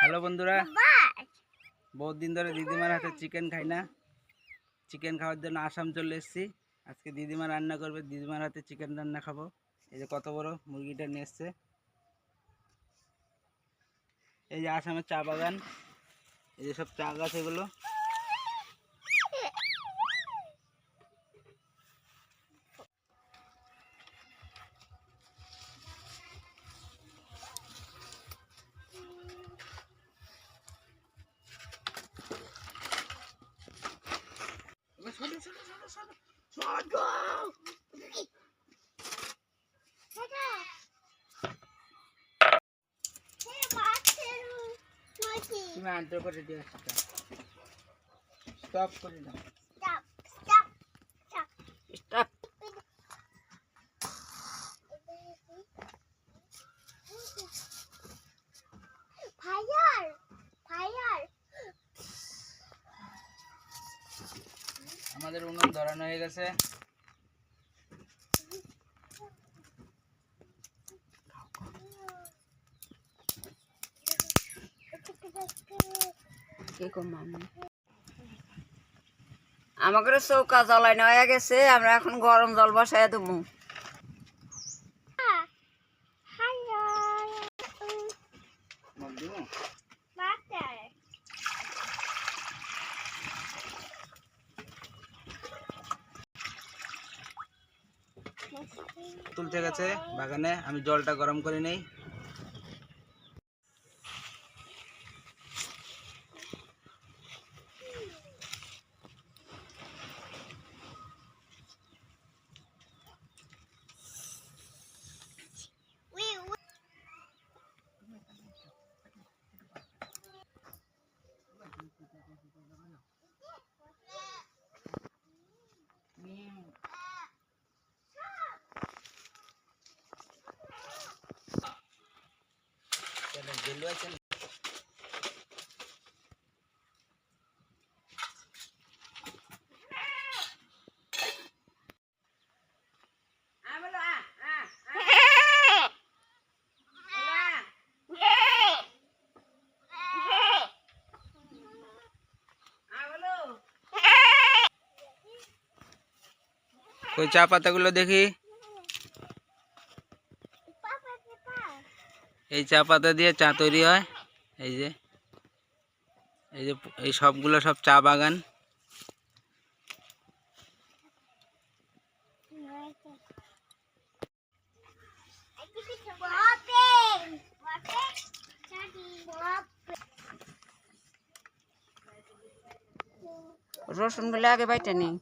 Hello বন্ধুরা, বহুত দিন ধরে দিদিমার হাতে চিকেন খাই না। চিকেন খাওয়ার জন্য আসাম চলে এসেছি। আজকে দিদিমা রান্না করবে, দিদিমার হাতে চিকেন রান্না খাবো। এই যে কত বড় মুরগিটা নিয়ে এসছে। এই যে আসামের চা বাগান, এই যে সব চা গাছ, এগুলো তুমি আনতে করে দিয়ে আসছো। স্টপ করে দাও, স্টপ। আমাদের উনুন ধরানো হয়ে গেছে। আমাদের চৌকা জ্বলাই নেওয়া গেছে, আমরা এখন গরম জল বসাই দেবো। তুলতে গেছে বাগানে, আমি জলটা গরম করে নেই। ওই চা পাতাগুলো দেখি। এই চা পাতা দিয়ে চা তৈরি হয়। এই যে এই সবগুলো সব চা বাগান। রসুন গুলো আগে বাইটা নেই।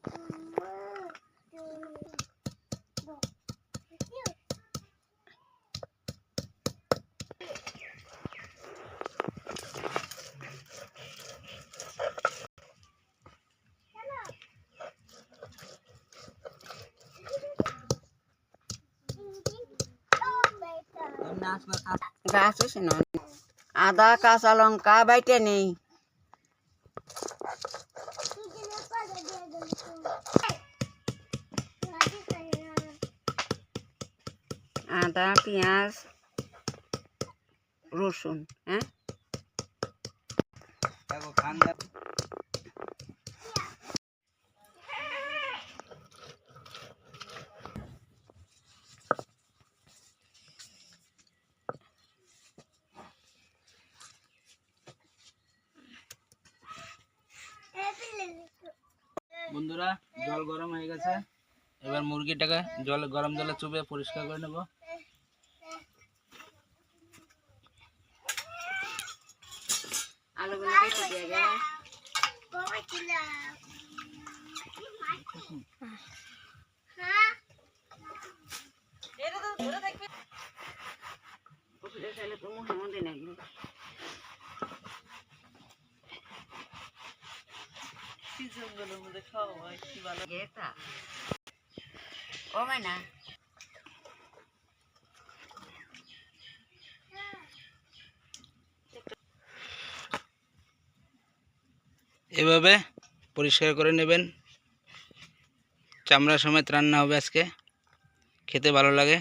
গাছ আছে না, আদা কাঁচা লঙ্কা বাইটে নেই। আদা পেঁয়াজ রসুন, হ্যাঁ বন্ধুরা, জল গরম হয়ে গেছে। এবার মুরগিটাকে গরম জলে চুপে পরিষ্কার করে নেব। আলুগুলো কেটে দিয়ে গেল। ও মাইনা এভাবে পরিষ্কার করে নেবেন। চামড়া সমেত রান্না হবে আজকে, খেতে ভালো লাগে।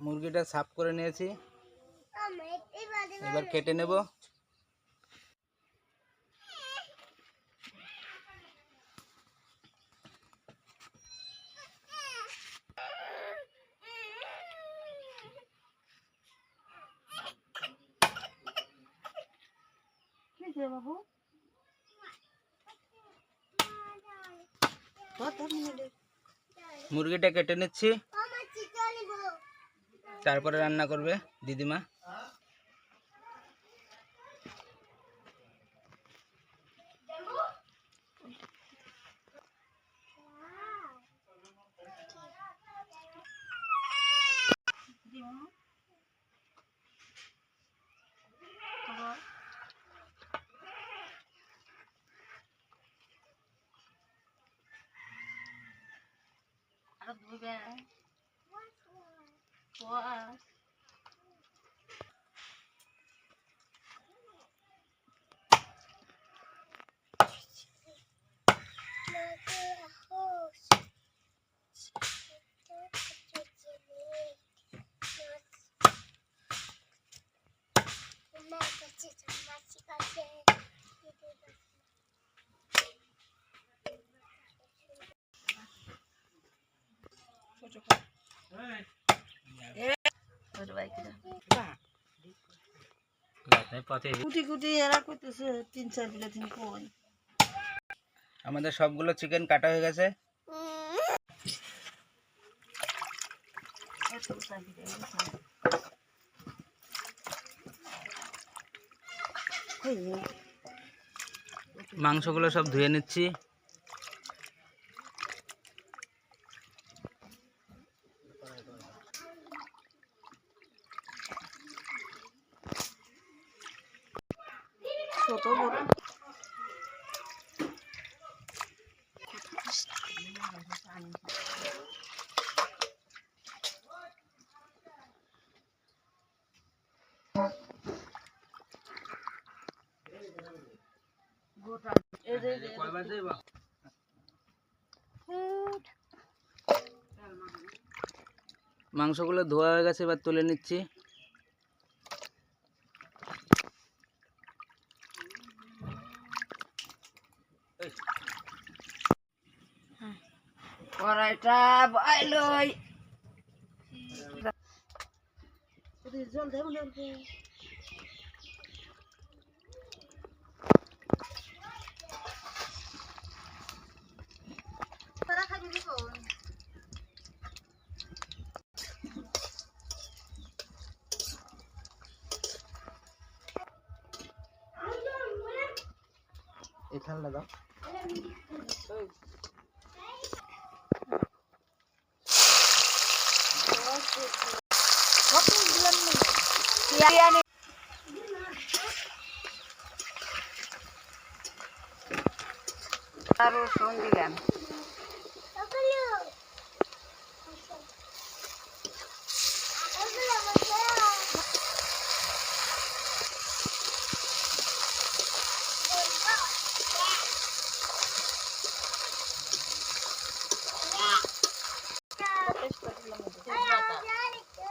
মুরগিটা সাফ করে নিয়েছি, এবার কেটে নেব। মুরগিটা কেটে নিচ্ছি, তারপরে রান্না করবে দিদিমা। আমাদের সবগুলো চিকেন কাটা হয়ে গেছে। মাংসগুলো সব ধুয়ে নিচ্ছি। ছোট বড় মাংসগুলো ধোয়া হয়ে গেছে, এবার তুলে নিচ্ছি। কড়াইটা বাইলই জল দেব এখানে দাও। আর রসুন দিলাম,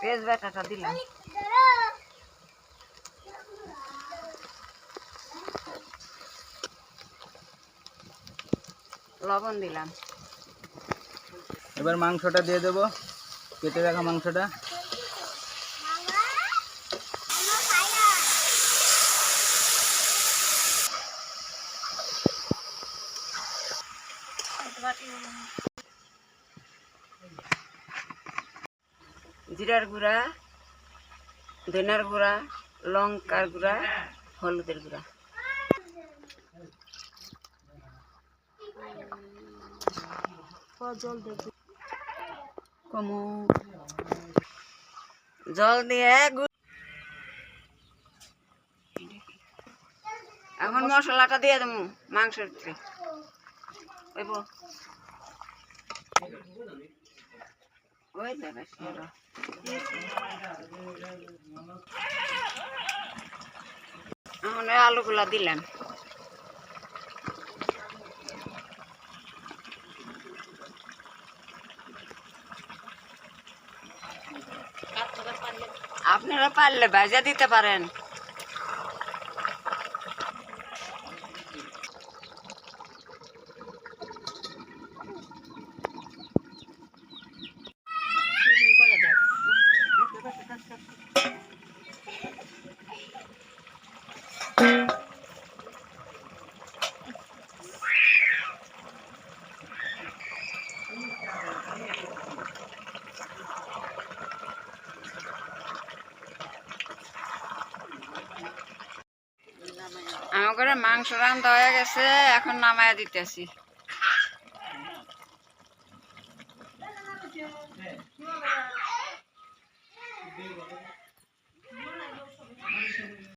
পেঁয়াজ বাটাটা দিলাম, লবণ দিলাম। এবার মাংসটা দিয়ে দেবো, কেটে রাখা মাংসটা। জিরার গুঁড়া, ধনিয়ার গুঁড়া, লঙ্কার গুঁড়া, হলুদের গুঁড়া। জল দেব, কমু জল দিয়ে এখন মশলাটা দিয়ে দেবো মাংসের ভিতরে। ওই এখন আলুগুলা দিলাম। আপনারা পারলে ভাজা দিতে পারেন। আমার ঘরে মাংস রান্না হয়ে গেছে, এখন নামায়া দিতেছি।